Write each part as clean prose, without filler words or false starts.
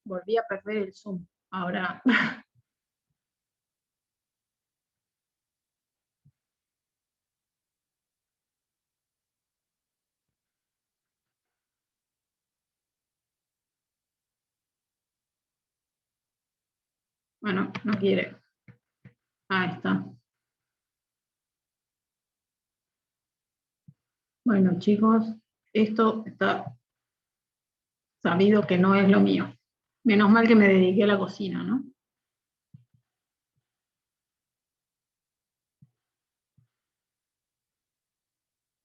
Volví a perder el Zoom. Ahora. Bueno, no quiere. Ahí está. Bueno, chicos, esto está sabido que no es lo mío. Menos mal que me dediqué a la cocina, ¿no?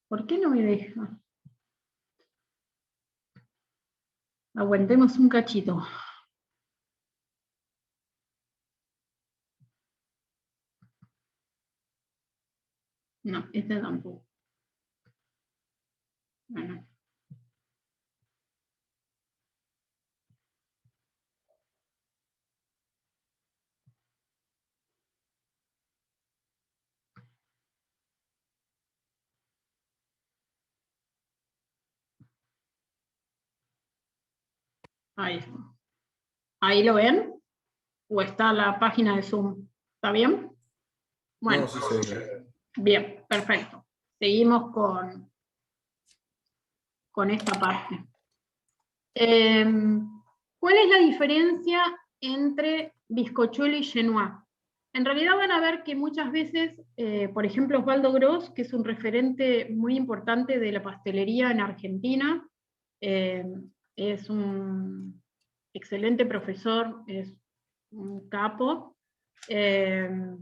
¿Por qué no me deja? Aguantemos un cachito. No, este tampoco. Bueno. Ahí está. ¿Ahí lo ven? ¿O está la página de Zoom? ¿Está bien? Bueno. No, sí se ve. Bien, perfecto. Seguimos con esta parte. ¿Cuál es la diferencia entre bizcochuelo y genois? En realidad van a ver que muchas veces, por ejemplo, Osvaldo Gross, que es un referente muy importante de la pastelería en Argentina, es un excelente profesor, es un capo. Él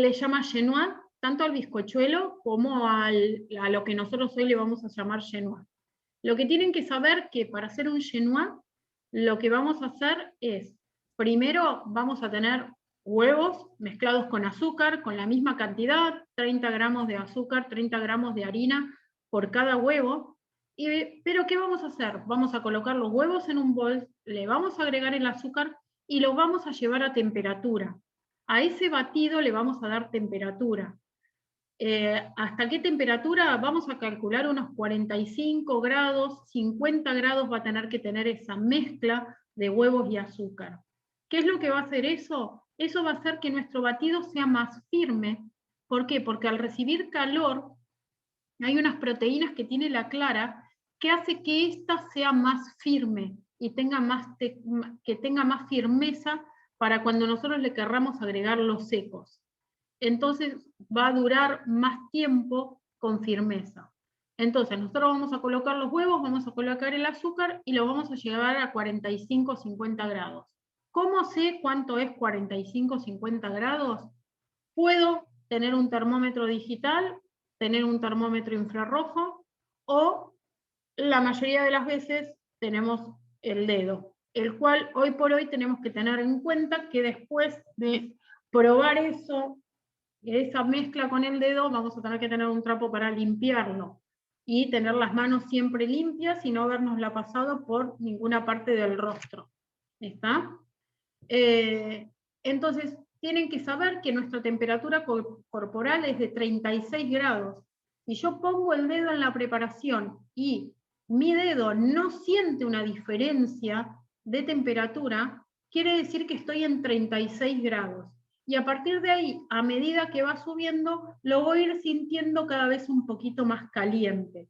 le llama genois tanto al bizcochuelo como a lo que nosotros hoy le vamos a llamar genois. Lo que tienen que saber que para hacer un genois, lo que vamos a hacer es, primero vamos a tener huevos mezclados con azúcar, con la misma cantidad, 30 gramos de azúcar, 30 gramos de harina por cada huevo. Pero ¿qué vamos a hacer? Vamos a colocar los huevos en un bol, le vamos a agregar el azúcar y lo vamos a llevar a temperatura. A ese batido le vamos a dar temperatura. ¿Hasta qué temperatura? Vamos a calcular unos 45 grados, 50 grados va a tener que tener esa mezcla de huevos y azúcar. ¿Qué es lo que va a hacer eso? Eso va a hacer que nuestro batido sea más firme. ¿Por qué? Porque al recibir calor, hay unas proteínas que tiene la clara que hace que ésta sea más firme y que tenga más firmeza para cuando nosotros le querramos agregar los secos. Entonces va a durar más tiempo con firmeza. Entonces nosotros vamos a colocar los huevos, vamos a colocar el azúcar y lo vamos a llevar a 45-50 grados. ¿Cómo sé cuánto es 45-50 grados? Puedo tener un termómetro digital, tener un termómetro infrarrojo, o la mayoría de las veces tenemos el dedo, el cual hoy por hoy tenemos que tener en cuenta que después de probar esa mezcla con el dedo, vamos a tener que tener un trapo para limpiarlo, y tener las manos siempre limpias y no habernosla pasado por ninguna parte del rostro. ¿Está? Entonces, tienen que saber que nuestra temperatura corporal es de 36 grados. Si yo pongo el dedo en la preparación y mi dedo no siente una diferencia de temperatura, quiere decir que estoy en 36 grados. Y a partir de ahí, a medida que va subiendo, lo voy a ir sintiendo cada vez un poquito más caliente.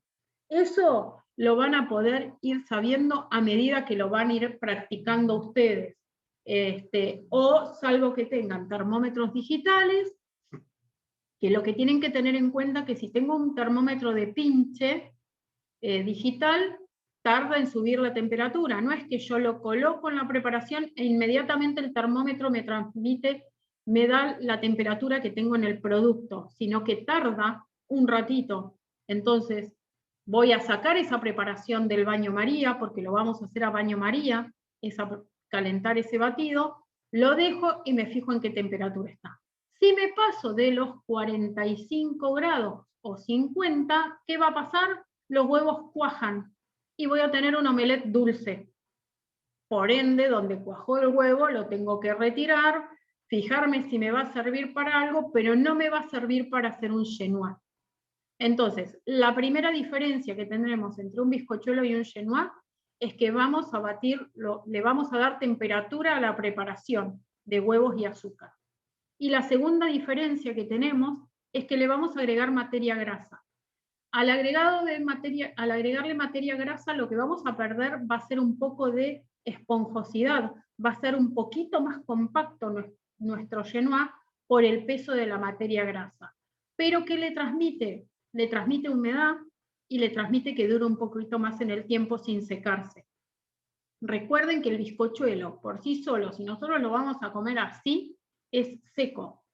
Eso lo van a poder ir sabiendo a medida que lo van a ir practicando ustedes. O salvo que tengan termómetros digitales, que lo que tienen que tener en cuenta es que si tengo un termómetro de pinche digital, tarda en subir la temperatura. No es que yo lo coloco en la preparación e inmediatamente el termómetro me transmite, me da la temperatura que tengo en el producto, sino que tarda un ratito. Entonces, voy a sacar esa preparación del baño María, porque lo vamos a hacer a baño María, calentar ese batido, lo dejo y me fijo en qué temperatura está. Si me paso de los 45 grados o 50, ¿qué va a pasar? Los huevos cuajan y voy a tener un omelette dulce. Por ende, donde cuajó el huevo lo tengo que retirar, fijarme si me va a servir para algo, pero no me va a servir para hacer un genois. Entonces, la primera diferencia que tendremos entre un bizcochuelo y un genois es que vamos a le vamos a dar temperatura a la preparación de huevos y azúcar. Y la segunda diferencia que tenemos es que le vamos a agregar materia grasa. Al agregarle materia grasa, lo que vamos a perder va a ser un poco de esponjosidad, va a ser un poquito más compacto nuestro Genoa por el peso de la materia grasa. Pero ¿qué le transmite? Le transmite humedad y le transmite que dure un poquito más en el tiempo sin secarse. Recuerden que el bizcochuelo por sí solo, si nosotros lo vamos a comer así, es seco.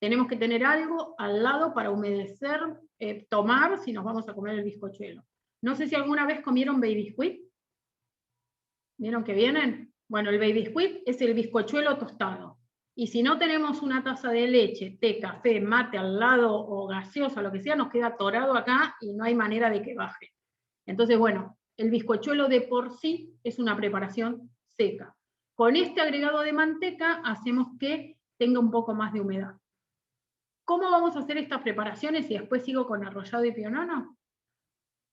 Tenemos que tener algo al lado para humedecer, tomar si nos vamos a comer el bizcochuelo. No sé si alguna vez comieron baby squid. ¿Vieron que vienen? Bueno, el baby squid es el bizcochuelo tostado. Y si no tenemos una taza de leche, té, café, mate al lado o gaseosa, lo que sea, nos queda atorado acá y no hay manera de que baje. Entonces, bueno, el bizcochuelo de por sí es una preparación seca. Con este agregado de manteca hacemos que tenga un poco más de humedad. ¿Cómo vamos a hacer estas preparaciones y después sigo con arrollado y pionono?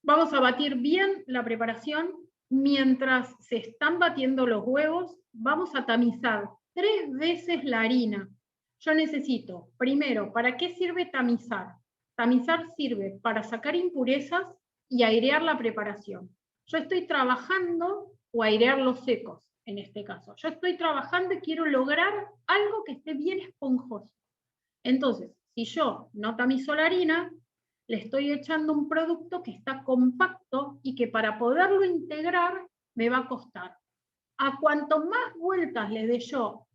Vamos a batir bien la preparación. Mientras se están batiendo los huevos, vamos a tamizar 3 veces la harina. Yo necesito, primero, ¿para qué sirve tamizar? Tamizar sirve para sacar impurezas y airear la preparación. Yo estoy trabajando, o airear los secos, en este caso. Yo estoy trabajando y quiero lograr algo que esté bien esponjoso. Entonces, si yo no tamizo la harina, le estoy echando un producto que está compacto y que para poderlo integrar me va a costar. A cuanto más vueltas le dé yo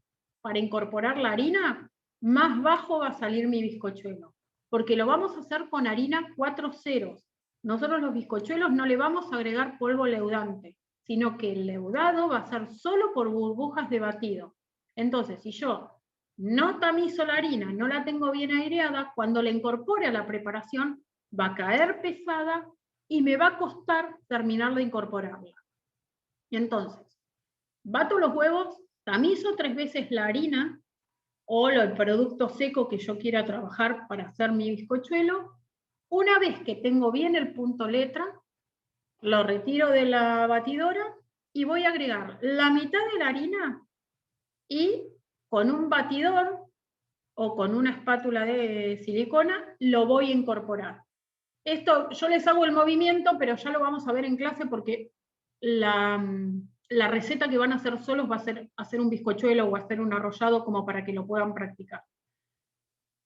para incorporar la harina, más bajo va a salir mi bizcochuelo. Porque lo vamos a hacer con harina 4 ceros. Nosotros los bizcochuelos no le vamos a agregar polvo leudante, sino que el leudado va a ser solo por burbujas de batido. Entonces, si yo no tamizo la harina, no la tengo bien aireada, cuando la incorpore a la preparación va a caer pesada y me va a costar terminar de incorporarla. Y entonces, bato los huevos, tamizo 3 veces la harina o el producto seco que yo quiera trabajar para hacer mi bizcochuelo. Una vez que tengo bien el punto letra, lo retiro de la batidora y voy a agregar la mitad de la harina y con un batidor o con una espátula de silicona lo voy a incorporar. Esto yo les hago el movimiento, pero ya lo vamos a ver en clase porque la receta que van a hacer solos va a ser hacer un bizcochuelo o hacer un arrollado como para que lo puedan practicar.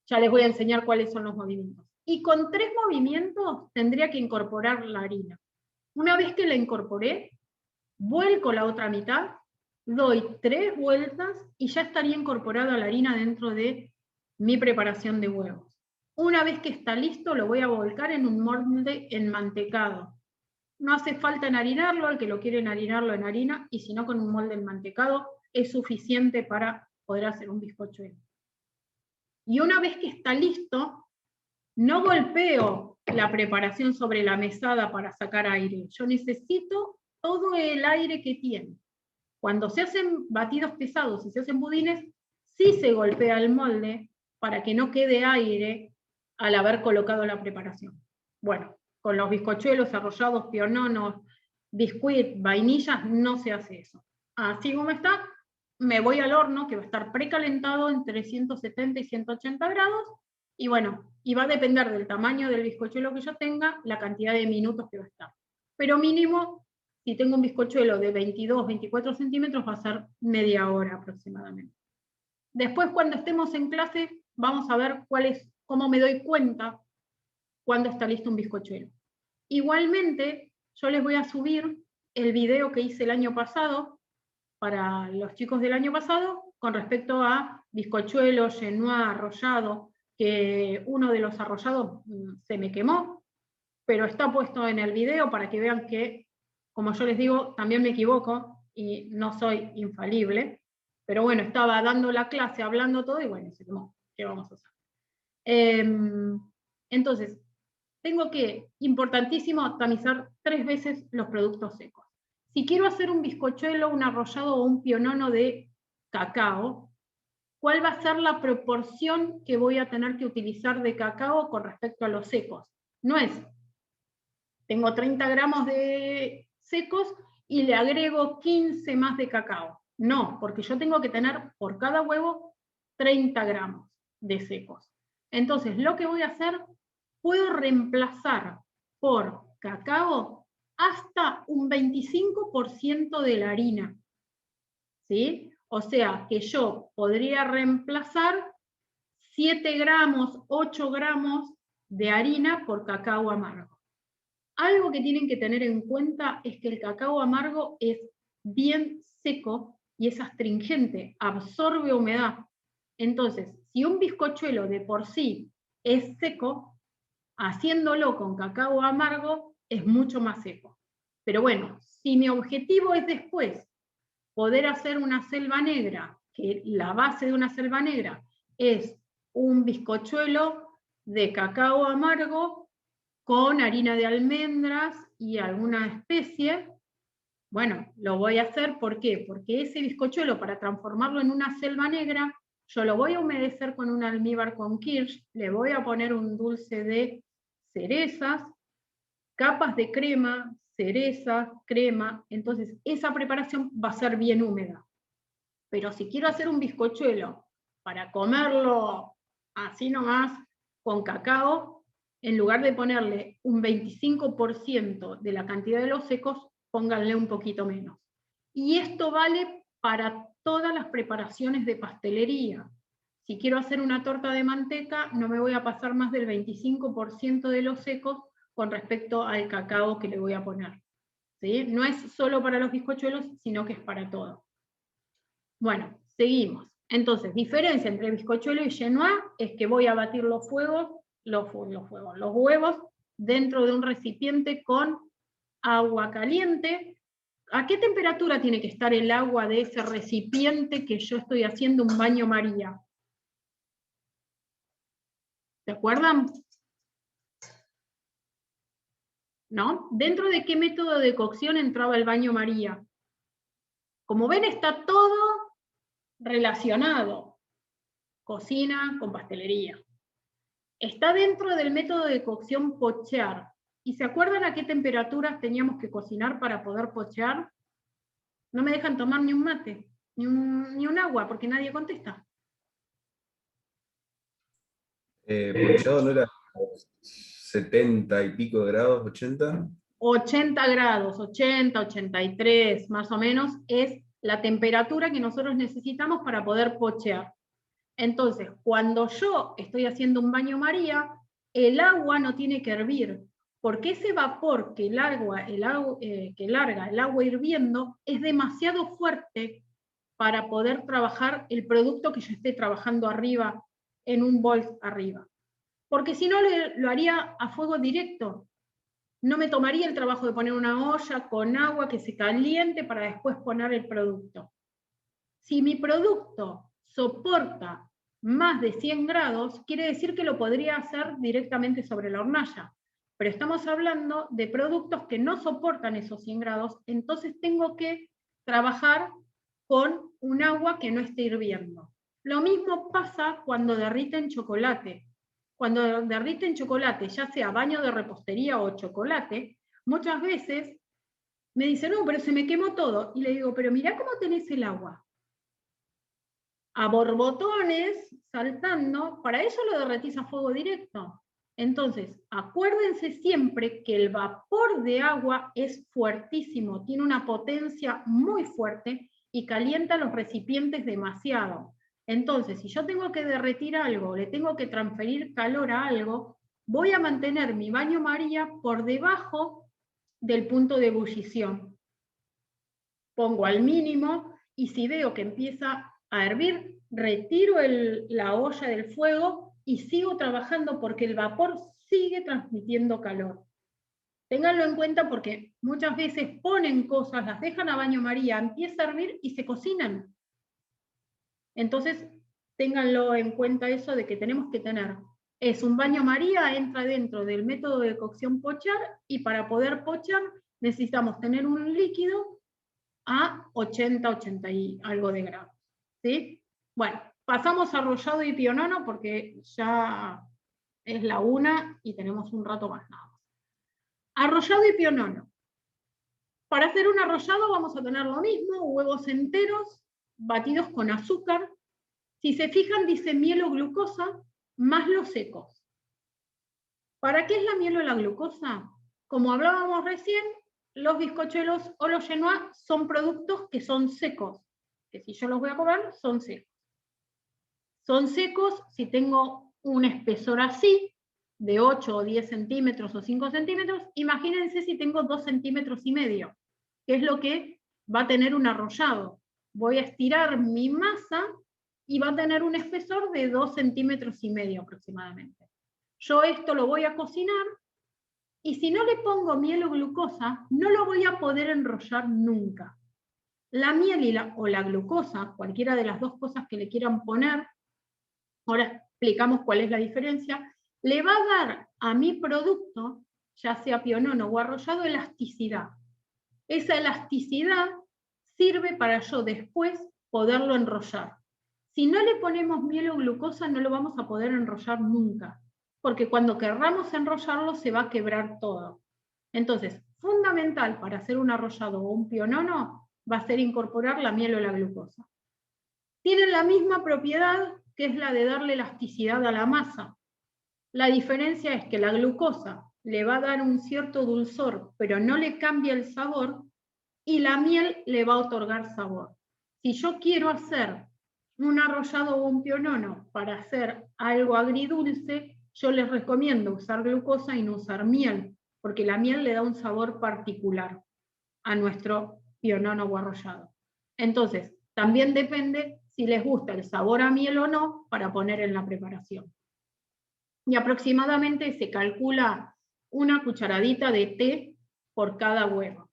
Ya les voy a enseñar cuáles son los movimientos. Y con 3 movimientos tendría que incorporar la harina. Una vez que la incorporé, vuelco la otra mitad, doy 3 vueltas y ya estaría incorporada la harina dentro de mi preparación de huevos. Una vez que está listo, lo voy a volcar en un molde enmantecado. No hace falta enharinarlo, al que lo quiere enharinarlo en harina, y si no con un molde enmantecado es suficiente para poder hacer un bizcochuelo. Y una vez que está listo, no golpeo la preparación sobre la mesada para sacar aire. Yo necesito todo el aire que tiene. Cuando se hacen batidos pesados y se hacen budines, sí se golpea el molde para que no quede aire al haber colocado la preparación. Bueno, con los bizcochuelos, arrollados, piononos, biscuit, vainillas, no se hace eso. Así como está, me voy al horno, que va a estar precalentado entre 170 y 180 grados, y bueno, y va a depender del tamaño del bizcochuelo que yo tenga, la cantidad de minutos que va a estar. Pero mínimo, si tengo un bizcochuelo de 22, 24 centímetros, va a ser media hora aproximadamente. Después, cuando estemos en clase, vamos a ver cómo me doy cuenta cuando está listo un bizcochuelo. Igualmente, yo les voy a subir el video que hice el año pasado, para los chicos del año pasado, con respecto a bizcochuelo, genoa, arrollado, que uno de los arrollados se me quemó, pero está puesto en el video para que vean que, como yo les digo, también me equivoco y no soy infalible, pero bueno, estaba dando la clase, hablando todo y bueno, se quemó. ¿Qué vamos a hacer? Entonces, tengo que, importantísimo, tamizar 3 veces los productos secos. Si quiero hacer un bizcochuelo, un arrollado o un pionono de cacao, ¿cuál va a ser la proporción que voy a tener que utilizar de cacao con respecto a los secos? No es, tengo 30 gramos de secos y le agrego 15 más de cacao. No, porque yo tengo que tener por cada huevo 30 gramos de secos. Entonces, lo que voy a hacer, puedo reemplazar por cacao hasta un 25% de la harina. ¿Sí? O sea, que yo podría reemplazar 7 gramos, 8 gramos de harina por cacao amargo. Algo que tienen que tener en cuenta es que el cacao amargo es bien seco y es astringente, absorbe humedad. Entonces, si un bizcochuelo de por sí es seco, haciéndolo con cacao amargo es mucho más seco. Pero bueno, si mi objetivo es después poder hacer una selva negra, que la base de una selva negra es un bizcochuelo de cacao amargo con harina de almendras y alguna especie, bueno, lo voy a hacer, ¿por qué? Porque ese bizcochuelo, para transformarlo en una selva negra, yo lo voy a humedecer con un almíbar con kirsch, le voy a poner un dulce de cerezas, capas de crema, cereza, crema, entonces esa preparación va a ser bien húmeda. Pero si quiero hacer un bizcochuelo para comerlo así nomás, con cacao, en lugar de ponerle un 25% de la cantidad de los secos, pónganle un poquito menos. Y esto vale para todas las preparaciones de pastelería. Si quiero hacer una torta de manteca, no me voy a pasar más del 25% de los secos con respecto al cacao que le voy a poner. ¿Sí? No es solo para los bizcochuelos, sino que es para todo. Bueno, seguimos. Entonces, diferencia entre bizcochuelo y genois es que voy a batir los huevos dentro de un recipiente con agua caliente. ¿A qué temperatura tiene que estar el agua de ese recipiente que yo estoy haciendo un baño María? ¿Se acuerdan? ¿No? ¿Dentro de qué método de cocción entraba el baño María? Como ven, está todo relacionado. Cocina con pastelería. Está dentro del método de cocción pochar. ¿Y se acuerdan a qué temperaturas teníamos que cocinar para poder pochar? No me dejan tomar ni un mate, ni un agua, porque nadie contesta. Pochado no era 70 y pico de grados, 80. 80 grados, 80, 83 más o menos, es la temperatura que nosotros necesitamos para poder pochear. Entonces, cuando yo estoy haciendo un baño María, el agua no tiene que hervir, porque ese vapor que larga el agua hirviendo es demasiado fuerte para poder trabajar el producto que yo esté trabajando arriba, en un bol arriba. Porque si no, lo haría a fuego directo. No me tomaría el trabajo de poner una olla con agua que se caliente para después poner el producto. Si mi producto soporta más de 100 grados, quiere decir que lo podría hacer directamente sobre la hornalla. Pero estamos hablando de productos que no soportan esos 100 grados, entonces tengo que trabajar con un agua que no esté hirviendo. Lo mismo pasa cuando derriten chocolate. Cuando derriten chocolate, ya sea baño de repostería o chocolate, muchas veces me dicen, no, pero se me quemó todo. Y le digo, pero mirá cómo tenés el agua. A borbotones, saltando, para eso lo derretís a fuego directo. Entonces, acuérdense siempre que el vapor de agua es fuertísimo, tiene una potencia muy fuerte y calienta los recipientes demasiado. Entonces, si yo tengo que derretir algo, le tengo que transferir calor a algo, voy a mantener mi baño María por debajo del punto de ebullición. Pongo al mínimo y si veo que empieza a hervir, retiro la olla del fuego y sigo trabajando porque el vapor sigue transmitiendo calor. Ténganlo en cuenta porque muchas veces ponen cosas, las dejan a baño María, empieza a hervir y se cocinan. Entonces, ténganlo en cuenta eso de que tenemos que tener. Es un baño María, entra dentro del método de cocción pochar y para poder pochar necesitamos tener un líquido a 80, 80 y algo de grados. ¿Sí? Bueno, pasamos a arrollado y pionono porque ya es la 1 y tenemos un rato más nada más. Arrollado y pionono. Para hacer un arrollado vamos a tener lo mismo, huevos enteros, batidos con azúcar. Si se fijan, dice miel o glucosa, más los secos. ¿Para qué es la miel o la glucosa? Como hablábamos recién, los bizcochuelos o los genois son productos que son secos, que si yo los voy a comer, son secos. Son secos si tengo un espesor así, de 8 o 10 centímetros o 5 centímetros, imagínense si tengo 2 centímetros y medio, que es lo que va a tener un arrollado. Voy a estirar mi masa y va a tener un espesor de 2 centímetros y medio aproximadamente. Yo esto lo voy a cocinar, y si no le pongo miel o glucosa, no lo voy a poder enrollar nunca. La miel o la glucosa, cualquiera de las dos cosas que le quieran poner, ahora explicamos cuál es la diferencia, le va a dar a mi producto, ya sea pionono o arrollado, elasticidad. Esa elasticidad sirve para yo después poderlo enrollar. Si no le ponemos miel o glucosa, no lo vamos a poder enrollar nunca, porque cuando querramos enrollarlo se va a quebrar todo. Entonces, fundamental para hacer un arrollado o un pionono va a ser incorporar la miel o la glucosa. Tienen la misma propiedad, que es la de darle elasticidad a la masa. La diferencia es que la glucosa le va a dar un cierto dulzor, pero no le cambia el sabor, y la miel le va a otorgar sabor. Si yo quiero hacer un arrollado o un pionono para hacer algo agridulce, yo les recomiendo usar glucosa y no usar miel, porque la miel le da un sabor particular a nuestro pionono o arrollado. Entonces, también depende si les gusta el sabor a miel o no para poner en la preparación. Y aproximadamente se calcula una cucharadita de té por cada huevo.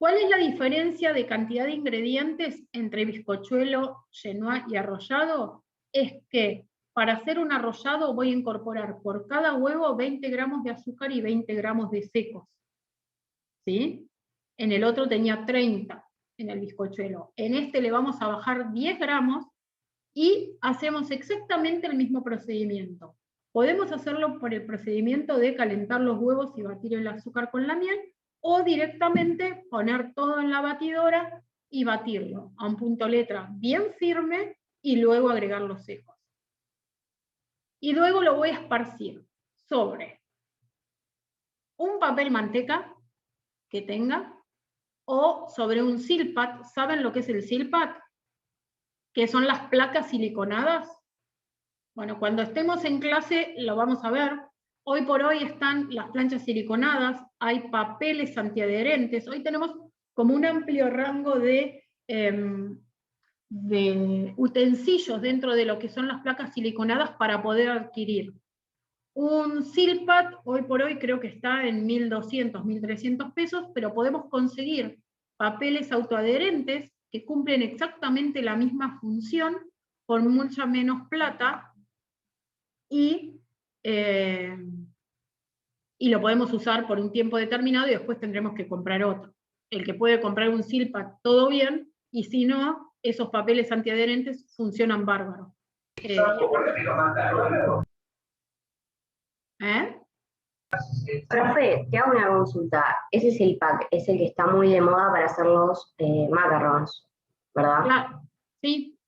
¿Cuál es la diferencia de cantidad de ingredientes entre bizcochuelo, genois y arrollado? Es que para hacer un arrollado voy a incorporar por cada huevo 20 gramos de azúcar y 20 gramos de secos. ¿Sí? En el otro tenía 30, en el bizcochuelo. En este le vamos a bajar 10 gramos y hacemos exactamente el mismo procedimiento. Podemos hacerlo por el procedimiento de calentar los huevos y batir el azúcar con la miel, o directamente poner todo en la batidora y batirlo a un punto letra bien firme y luego agregar los secos. Y luego lo voy a esparcir sobre un papel manteca que tenga, o sobre un silpat. ¿Saben lo que es el silpat? Que son las placas siliconadas. Bueno, cuando estemos en clase lo vamos a ver. Hoy por hoy están las planchas siliconadas, hay papeles antiadherentes. Hoy tenemos como un amplio rango de utensilios dentro de lo que son las placas siliconadas para poder adquirir. Un silpat, hoy por hoy creo que está en 1.200, 1.300 pesos, pero podemos conseguir papeles autoadherentes que cumplen exactamente la misma función, por mucha menos plata, y lo podemos usar por un tiempo determinado y después tendremos que comprar otro. El que puede comprar un silpat, todo bien, y si no, esos papeles antiadherentes funcionan bárbaro. Profe, te hago una consulta. Ese es el pack, es el que está muy de moda para hacer los macarons, ¿verdad? Claro, sí.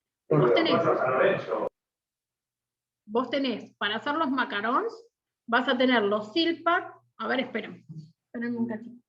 Vos tenés, para hacer los macarons, vas a tener los silpat. A ver, esperen un cachito.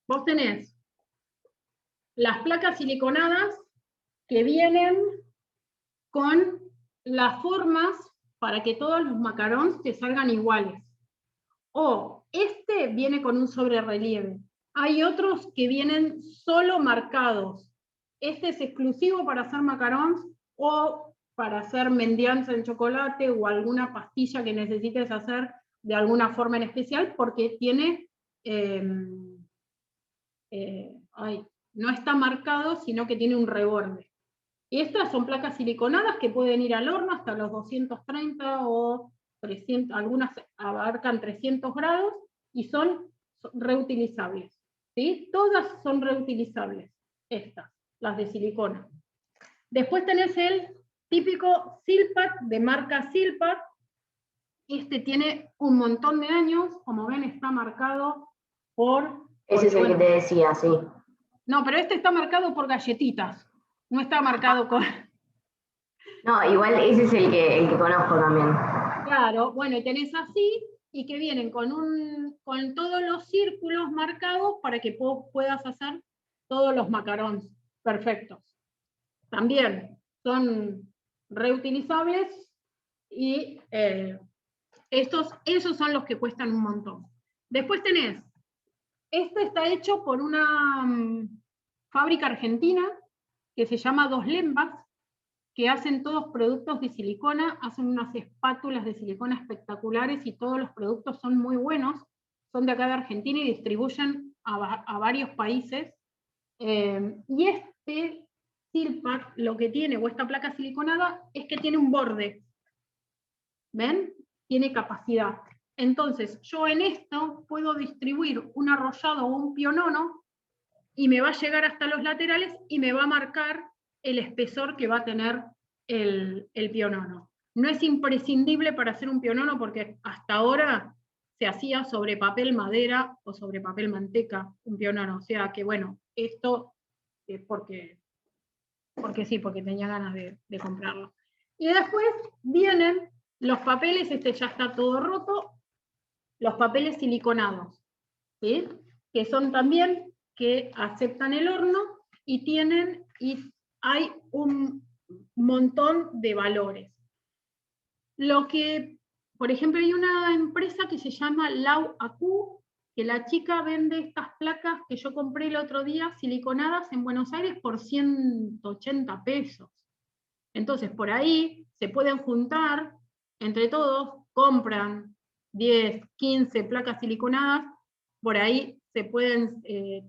Vos tenés las placas siliconadas que vienen con las formas para que todos los macarons te salgan iguales. O este viene con un sobrerelieve. Hay otros que vienen solo marcados. Este es exclusivo para hacer macarons o para hacer mendianza en chocolate o alguna pastilla que necesites hacer de alguna forma en especial, porque tiene no está marcado, sino que tiene un reborde. Y estas son placas siliconadas que pueden ir al horno hasta los 230 o 300, algunas abarcan 300 grados y son reutilizables. ¿Sí? Todas son reutilizables, estas, las de silicona. Después tenés el típico Silpat, de marca Silpat. Este tiene un montón de años, como ven está marcado por... Ese es el que te decía, sí. No, pero este está marcado por galletitas, no está marcado con... No, igual ese es el que conozco también. Claro, bueno, y tenés así, y que vienen con todos los círculos marcados para que puedas hacer todos los macarons perfectos. También son reutilizables y esos son los que cuestan un montón. Después tenés, este está hecho por una fábrica argentina que se llama Dos Lembas, que hacen todos productos de silicona, hacen unas espátulas de silicona espectaculares y todos los productos son muy buenos, son de acá de Argentina y distribuyen a varios países. Y este Silpat lo que tiene, o esta placa siliconada, es que tiene un borde. ¿Ven? Tiene capacidad. Entonces, yo en esto puedo distribuir un arrollado o un pionono y me va a llegar hasta los laterales y me va a marcar el espesor que va a tener el pionono. No es imprescindible para hacer un pionono porque hasta ahora se hacía sobre papel madera o sobre papel manteca un pionono. O sea que bueno, esto es porque sí, porque tenía ganas de comprarlo. Y después vienen los papeles, este ya está todo roto, los papeles siliconados, ¿sí? Que son también que aceptan el horno y hay un montón de valores. Lo que, por ejemplo, hay una empresa que se llama Lau Acu, que la chica vende estas placas que yo compré el otro día, siliconadas en Buenos Aires por 180 pesos. Entonces, por ahí se pueden juntar, entre todos, compran 10, 15 placas siliconadas, por ahí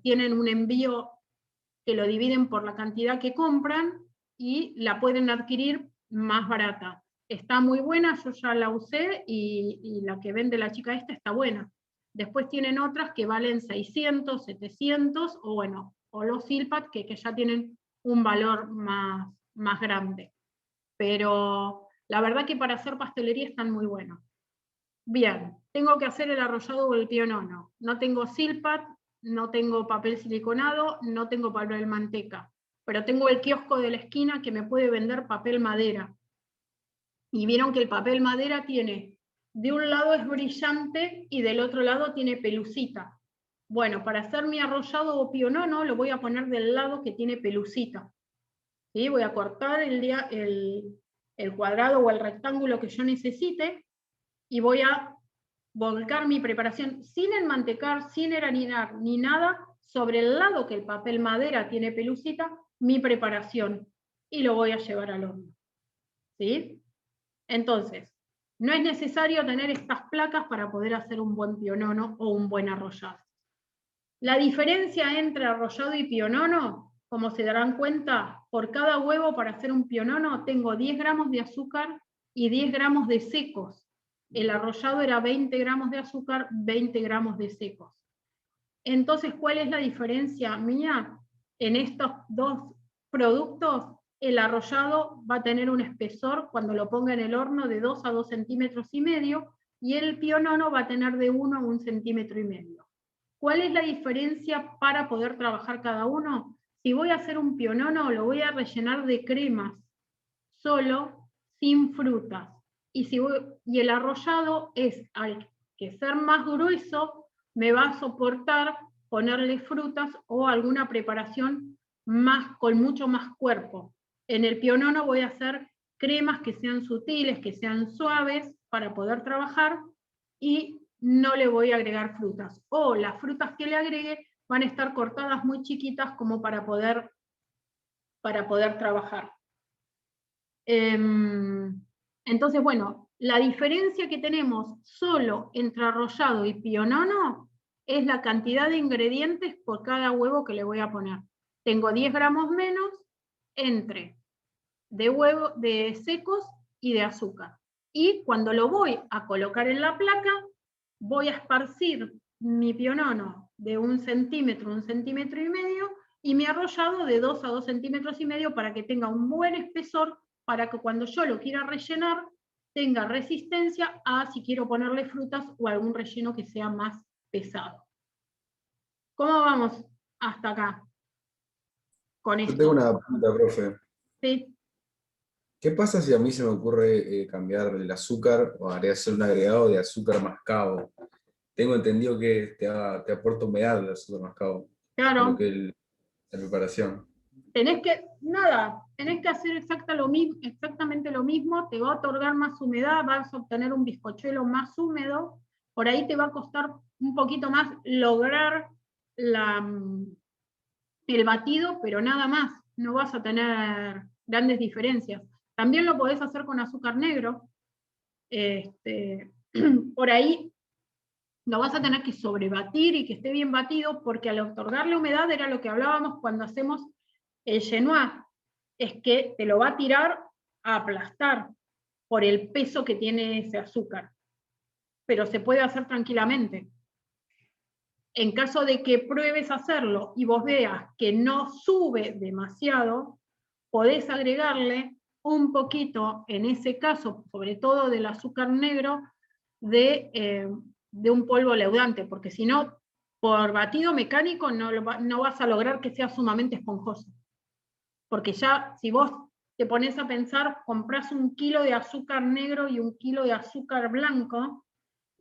tienen un envío que lo dividen por la cantidad que compran y la pueden adquirir más barata. Está muy buena, yo ya la usé y la que vende la chica esta está buena. Después tienen otras que valen 600, 700, o los Silpat que ya tienen un valor más grande. Pero la verdad que para hacer pastelería están muy buenos. Bien, tengo que hacer el arrollado o el pionono. No tengo Silpat, no tengo papel siliconado, no tengo papel manteca, pero tengo el kiosco de la esquina que me puede vender papel madera. Y vieron que el papel madera de un lado es brillante y del otro lado tiene pelucita. Bueno, para hacer mi arrollado o pionono lo voy a poner del lado que tiene pelucita. ¿Sí? Voy a cortar el cuadrado o el rectángulo que yo necesite y voy a volcar mi preparación sin enmantecar, sin harinar ni nada, sobre el lado que el papel madera tiene pelucita, mi preparación, y lo voy a llevar al horno. ¿Sí? Entonces, no es necesario tener estas placas para poder hacer un buen pionono o un buen arrollado. La diferencia entre arrollado y pionono, como se darán cuenta, por cada huevo para hacer un pionono tengo 10 gramos de azúcar y 10 gramos de secos. El arrollado era 20 gramos de azúcar, 20 gramos de secos. Entonces, ¿cuál es la diferencia mía? En estos dos productos, el arrollado va a tener un espesor cuando lo ponga en el horno de 2 a 2,5 centímetros y el pionono va a tener de 1 a 1,5 centímetros. ¿Cuál es la diferencia para poder trabajar cada uno? Si voy a hacer un pionono, lo voy a rellenar de cremas, solo, sin frutas. Y el arrollado al que ser más grueso, me va a soportar ponerle frutas o alguna preparación con mucho más cuerpo. En el pionono voy a hacer cremas que sean sutiles, que sean suaves para poder trabajar y no le voy a agregar frutas. O las frutas que le agregue van a estar cortadas muy chiquitas como para poder trabajar. Entonces, bueno, la diferencia que tenemos solo entre arrollado y pionono es la cantidad de ingredientes por cada huevo que le voy a poner. Tengo 10 gramos menos entre de huevo, de secos y de azúcar. Y cuando lo voy a colocar en la placa, voy a esparcir mi pionono de 1 centímetro, 1,5 centímetros, y mi arrollado de 2 a 2,5 centímetros para que tenga un buen espesor, para que cuando yo lo quiera rellenar, tenga resistencia a si quiero ponerle frutas o algún relleno que sea más pesado. ¿Cómo vamos hasta acá? Con esto. Yo tengo una pregunta, profe. Sí. ¿Qué pasa si a mí se me ocurre cambiar el azúcar o hacer un agregado de azúcar mascabo? Tengo entendido que te aporta humedad el azúcar mascabo, Claro. lo que es la preparación. Tenés que hacer exactamente lo mismo, te va a otorgar más humedad, vas a obtener un bizcochuelo más húmedo, por ahí te va a costar un poquito más lograr el batido, pero nada más, no vas a tener grandes diferencias. También lo podés hacer con azúcar negro, por ahí lo vas a tener que sobrebatir y que esté bien batido, porque al otorgarle humedad era lo que hablábamos cuando hacemos el genois, es que te lo va a tirar a aplastar por el peso que tiene ese azúcar. Pero se puede hacer tranquilamente. En caso de que pruebes hacerlo y vos veas que no sube demasiado, podés agregarle un poquito, en ese caso, sobre todo del azúcar negro, de un polvo leudante, porque si no, por batido mecánico no vas a lograr que sea sumamente esponjoso. Porque ya, si vos te pones a pensar, comprás 1 kilo de azúcar negro y 1 kilo de azúcar blanco,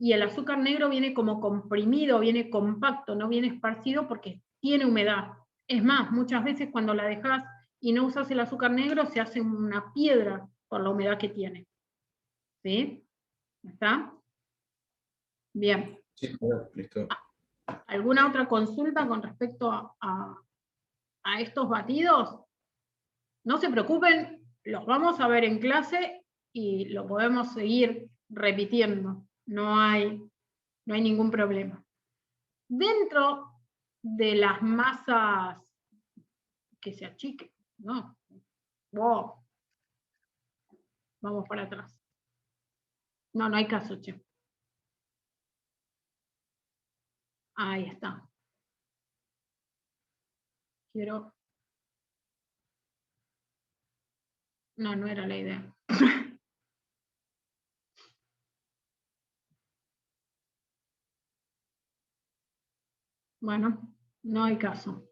y el azúcar negro viene como comprimido, viene compacto, no viene esparcido porque tiene humedad. Es más, muchas veces cuando la dejás y no usas el azúcar negro, se hace una piedra por la humedad que tiene. ¿Sí? ¿Está? Bien. Sí, bueno, listo. ¿Alguna otra consulta con respecto a estos batidos? No se preocupen, los vamos a ver en clase y lo podemos seguir repitiendo. No hay ningún problema. Dentro de las masas que se achiquen, ¿no? Wow. Vamos para atrás. No hay caso, che. Ahí está. Quiero... No era la idea. Bueno, no hay caso.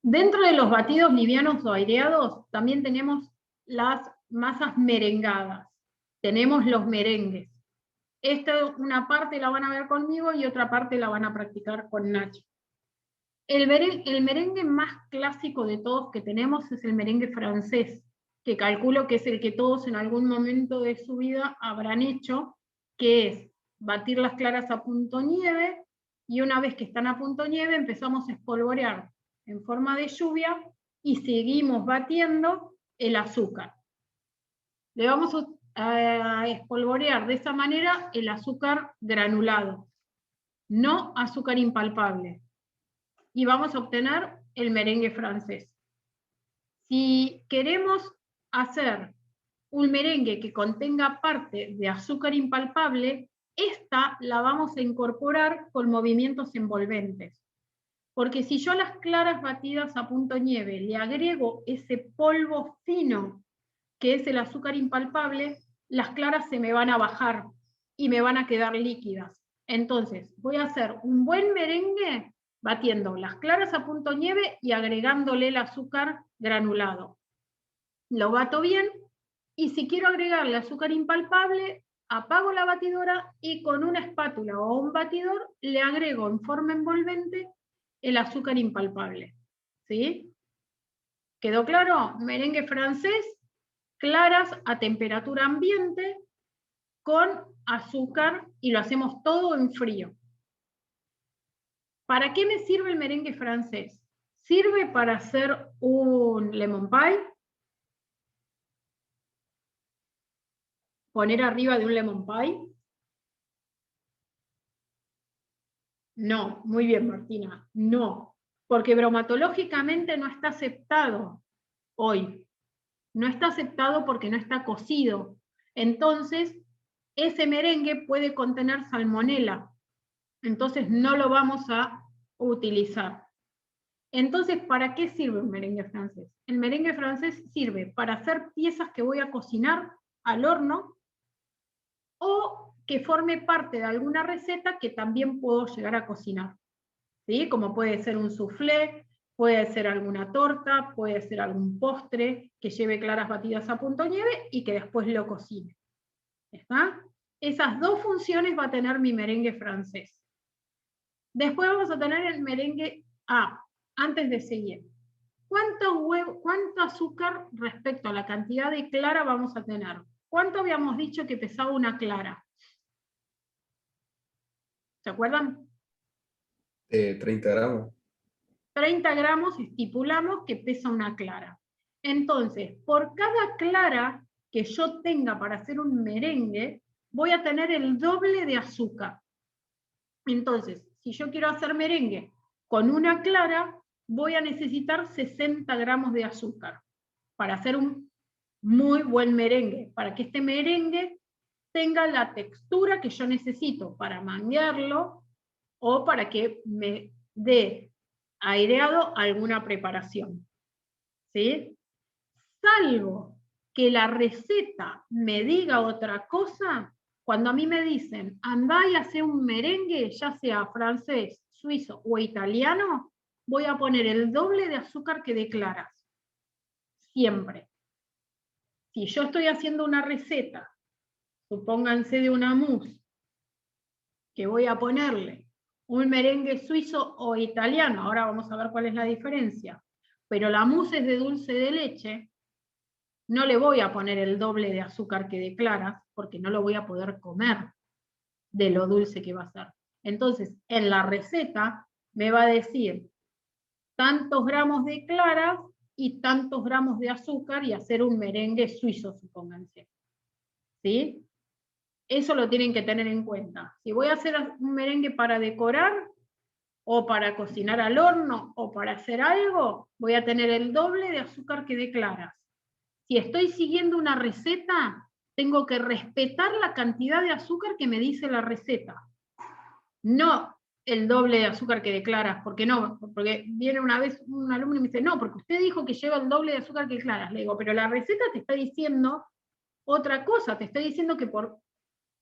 Dentro de los batidos livianos o aireados, también tenemos las masas merengadas. Tenemos los merengues. Una parte la van a ver conmigo y otra parte la van a practicar con Nacho. El merengue más clásico de todos que tenemos es el merengue francés, que calculo que es el que todos en algún momento de su vida habrán hecho, que es batir las claras a punto nieve, y una vez que están a punto nieve empezamos a espolvorear en forma de lluvia y seguimos batiendo el azúcar. Le vamos a espolvorear de esa manera el azúcar granulado, no azúcar impalpable. Y vamos a obtener el merengue francés. Si queremos hacer un merengue que contenga parte de azúcar impalpable, esta la vamos a incorporar con movimientos envolventes. Porque si yo a las claras batidas a punto nieve le agrego ese polvo fino que es el azúcar impalpable, las claras se me van a bajar y me van a quedar líquidas. Entonces, voy a hacer un buen merengue batiendo las claras a punto nieve y agregándole el azúcar granulado. Lo bato bien, y si quiero agregarle azúcar impalpable, apago la batidora y con una espátula o un batidor le agrego en forma envolvente el azúcar impalpable. ¿Sí? ¿Quedó claro? Merengue francés, claras a temperatura ambiente, con azúcar, y lo hacemos todo en frío. ¿Para qué me sirve el merengue francés? Sirve para hacer un lemon pie, poner arriba de un lemon pie, No, muy bien, Martina, no, porque bromatológicamente no está aceptado hoy. No está aceptado porque no está cocido. Entonces, ese merengue puede contener salmonela. Entonces, no lo vamos a utilizar. Entonces, ¿para qué sirve un merengue francés? El merengue francés sirve para hacer piezas que voy a cocinar al horno o que forme parte de alguna receta que también puedo llegar a cocinar. ¿Sí? Como puede ser un soufflé, puede ser alguna torta, puede ser algún postre que lleve claras batidas a punto nieve y que después lo cocine. ¿Está? Esas dos funciones va a tener mi merengue francés. Después vamos a tener el merengue antes de seguir. ¿Cuánto azúcar respecto a la cantidad de clara vamos a tener? ¿Cuánto habíamos dicho que pesaba una clara? ¿Se acuerdan? 30 gramos. 30 gramos estipulamos que pesa una clara. Entonces, por cada clara que yo tenga para hacer un merengue, voy a tener el doble de azúcar. Entonces, si yo quiero hacer merengue con una clara, voy a necesitar 60 gramos de azúcar para hacer un muy buen merengue, para que este merengue tenga la textura que yo necesito para manguearlo o para que me dé aireado alguna preparación. ¿Sí? Salvo que la receta me diga otra cosa, cuando a mí me dicen, andá y hace un merengue, ya sea francés, suizo o italiano, voy a poner el doble de azúcar que de claras. Siempre. Si yo estoy haciendo una receta, supónganse de una mousse, que voy a ponerle un merengue suizo o italiano, ahora vamos a ver cuál es la diferencia, pero la mousse es de dulce de leche, no le voy a poner el doble de azúcar que de claras, porque no lo voy a poder comer de lo dulce que va a ser. Entonces, en la receta me va a decir tantos gramos de claras y tantos gramos de azúcar y hacer un merengue suizo, supónganse. ¿Sí? Eso lo tienen que tener en cuenta. Si voy a hacer un merengue para decorar, o para cocinar al horno, o para hacer algo, voy a tener el doble de azúcar que de claras. Si estoy siguiendo una receta, tengo que respetar la cantidad de azúcar que me dice la receta. No el doble de azúcar que de claras, porque no, porque viene una vez un alumno y me dice, no, porque usted dijo que lleva el doble de azúcar que claras. Le digo, pero la receta te está diciendo otra cosa, te está diciendo que por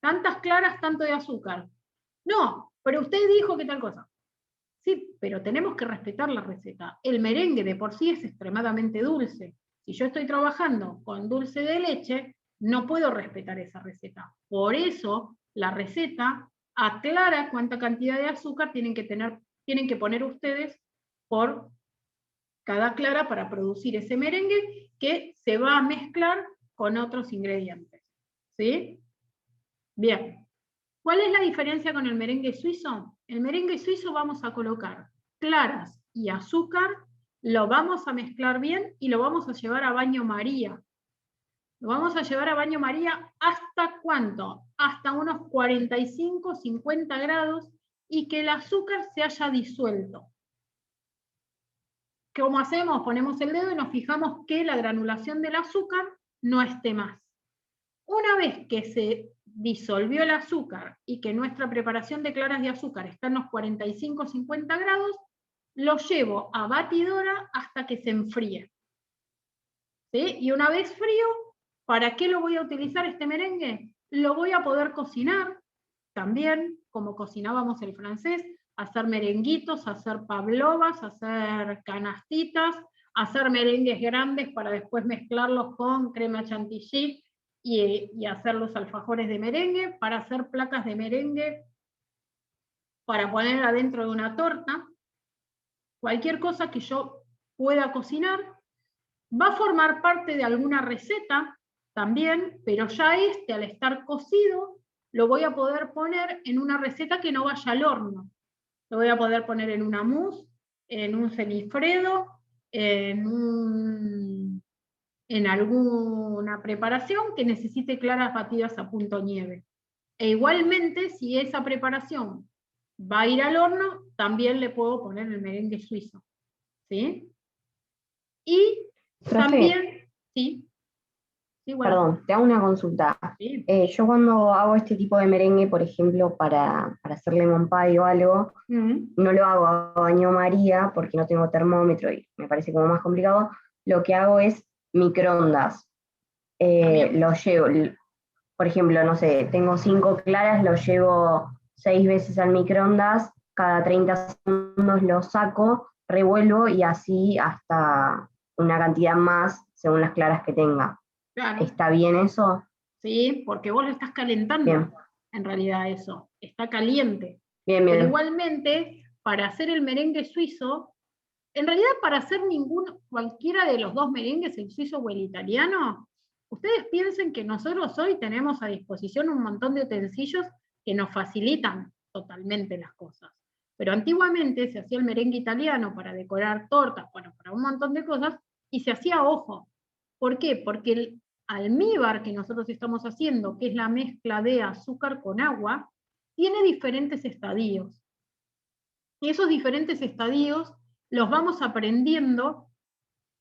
tantas claras, tanto de azúcar. No, pero usted dijo que tal cosa. Sí, pero tenemos que respetar la receta. El merengue de por sí es extremadamente dulce. Si yo estoy trabajando con dulce de leche, no puedo respetar esa receta. Por eso, la receta aclara cuánta cantidad de azúcar tienen que poner ustedes por cada clara para producir ese merengue que se va a mezclar con otros ingredientes. ¿Sí? Bien. ¿Cuál es la diferencia con el merengue suizo? El merengue suizo vamos a colocar claras y azúcar, lo vamos a mezclar bien y lo vamos a llevar a baño María. Lo vamos a llevar a baño María ¿hasta cuánto? Hasta unos 45, 50 grados y que el azúcar se haya disuelto. ¿Cómo hacemos? Ponemos el dedo y nos fijamos que la granulación del azúcar no esté más. Una vez que se disolvió el azúcar y que nuestra preparación de claras de azúcar está en los 45-50 grados, lo llevo a batidora hasta que se enfríe. ¿Sí? Y una vez frío, ¿para qué lo voy a utilizar este merengue? Lo voy a poder cocinar también, como cocinábamos el francés, hacer merenguitos, hacer pavlovas, hacer canastitas, hacer merengues grandes para después mezclarlos con crema chantilly y hacer los alfajores de merengue, para hacer placas de merengue, para poner adentro de una torta. Cualquier cosa que yo pueda cocinar va a formar parte de alguna receta también, pero ya al estar cocido, lo voy a poder poner en una receta que no vaya al horno. Lo voy a poder poner en una mousse, en un semifredo, en alguna preparación que necesite claras batidas a punto nieve. E igualmente, si esa preparación va a ir al horno, también le puedo poner el merengue suizo. ¿Sí? Y Profe, también, sí, sí, bueno, perdón, te hago una consulta. sí. Yo cuando hago este tipo de merengue, por ejemplo, para hacer lemon pie o algo, no lo hago a baño María porque no tengo termómetro y me parece como más complicado. Lo que hago es microondas. También. Lo llevo, por ejemplo, no sé, tengo 5 claras, lo llevo 6 veces al microondas, cada 30 segundos lo saco, revuelvo y así hasta una cantidad más según las claras que tenga. Claro, ¿Está bien eso? sí, porque vos lo estás calentando, Bien, en realidad eso, está caliente. bien, Pero bien. igualmente, para hacer el merengue suizo, en realidad para hacer cualquiera de los dos merengues, el suizo o el italiano, ustedes piensen que nosotros hoy tenemos a disposición un montón de utensilios que nos facilitan totalmente las cosas. Pero antiguamente se hacía el merengue italiano para decorar tortas, bueno, para un montón de cosas, y se hacía a ojo. ¿Por qué? Porque el almíbar que nosotros estamos haciendo, que es la mezcla de azúcar con agua, tiene diferentes estadios. Y esos diferentes estadios los vamos aprendiendo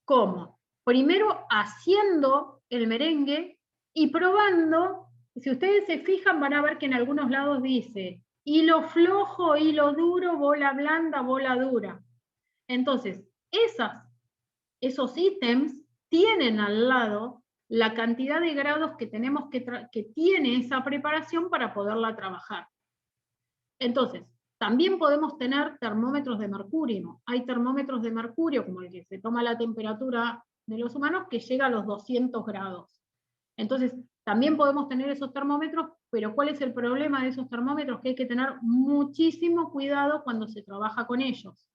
¿cómo? Primero haciendo el merengue y probando. Si ustedes se fijan van a ver que en algunos lados dice hilo flojo, hilo duro, bola blanda, bola dura. Entonces, esos ítems tienen al lado la cantidad de grados que tenemos que tiene esa preparación para poderla trabajar. Entonces, también podemos tener termómetros de mercurio. Hay termómetros de mercurio, como el que se toma la temperatura de los humanos, que llega a los 200 grados. Entonces, también podemos tener esos termómetros, pero ¿cuál es el problema de esos termómetros? Que hay que tener muchísimo cuidado cuando se trabaja con ellos.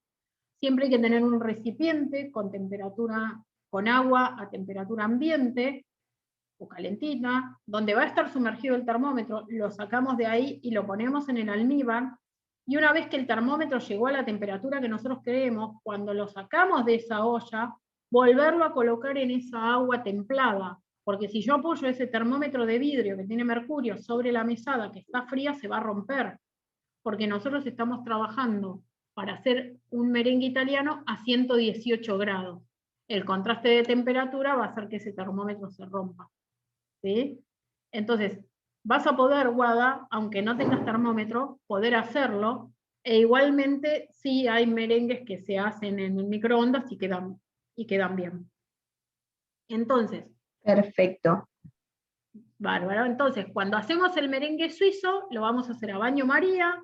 Siempre hay que tener un recipiente con temperatura, con agua a temperatura ambiente, o calentita, donde va a estar sumergido el termómetro, lo sacamos de ahí y lo ponemos en el almíbar, y una vez que el termómetro llegó a la temperatura que nosotros queremos, cuando lo sacamos de esa olla, volverlo a colocar en esa agua templada, porque si yo apoyo ese termómetro de vidrio que tiene mercurio sobre la mesada que está fría, se va a romper, porque nosotros estamos trabajando para hacer un merengue italiano a 118 grados. El contraste de temperatura va a hacer que ese termómetro se rompa. ¿Sí? Entonces, vas a poder, Guada, aunque no tengas termómetro, poder hacerlo, e igualmente sí hay merengues que se hacen en el microondas y quedan bien. Entonces, Perfecto. bárbaro. Entonces, cuando hacemos el merengue suizo, lo vamos a hacer a baño María,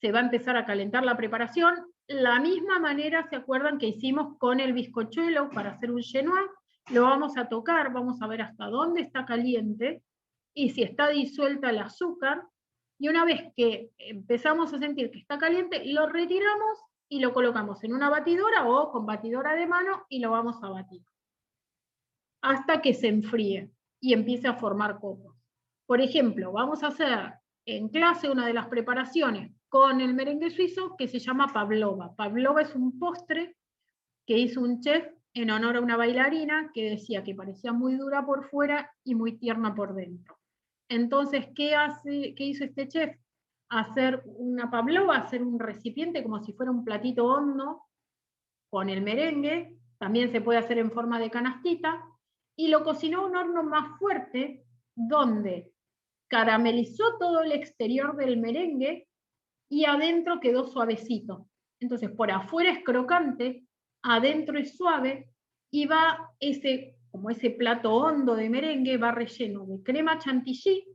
se va a empezar a calentar la preparación, la misma manera, ¿se acuerdan que hicimos con el bizcochuelo para hacer un genois? Lo vamos a tocar, vamos a ver hasta dónde está caliente, y si está disuelta el azúcar, y una vez que empezamos a sentir que está caliente, lo retiramos y lo colocamos en una batidora o con batidora de mano y lo vamos a batir hasta que se enfríe y empiece a formar copos. Por ejemplo, vamos a hacer en clase una de las preparaciones con el merengue suizo que se llama pavlova. Pavlova es un postre que hizo un chef en honor a una bailarina que decía que parecía muy dura por fuera y muy tierna por dentro. Entonces, ¿qué hizo este chef? Hacer una pavlova, hacer un recipiente como si fuera un platito hondo con el merengue, también se puede hacer en forma de canastita, y lo cocinó a un horno más fuerte, donde caramelizó todo el exterior del merengue y adentro quedó suavecito. Entonces, por afuera es crocante, adentro es suave, y va como ese plato hondo de merengue, va relleno de crema chantilly,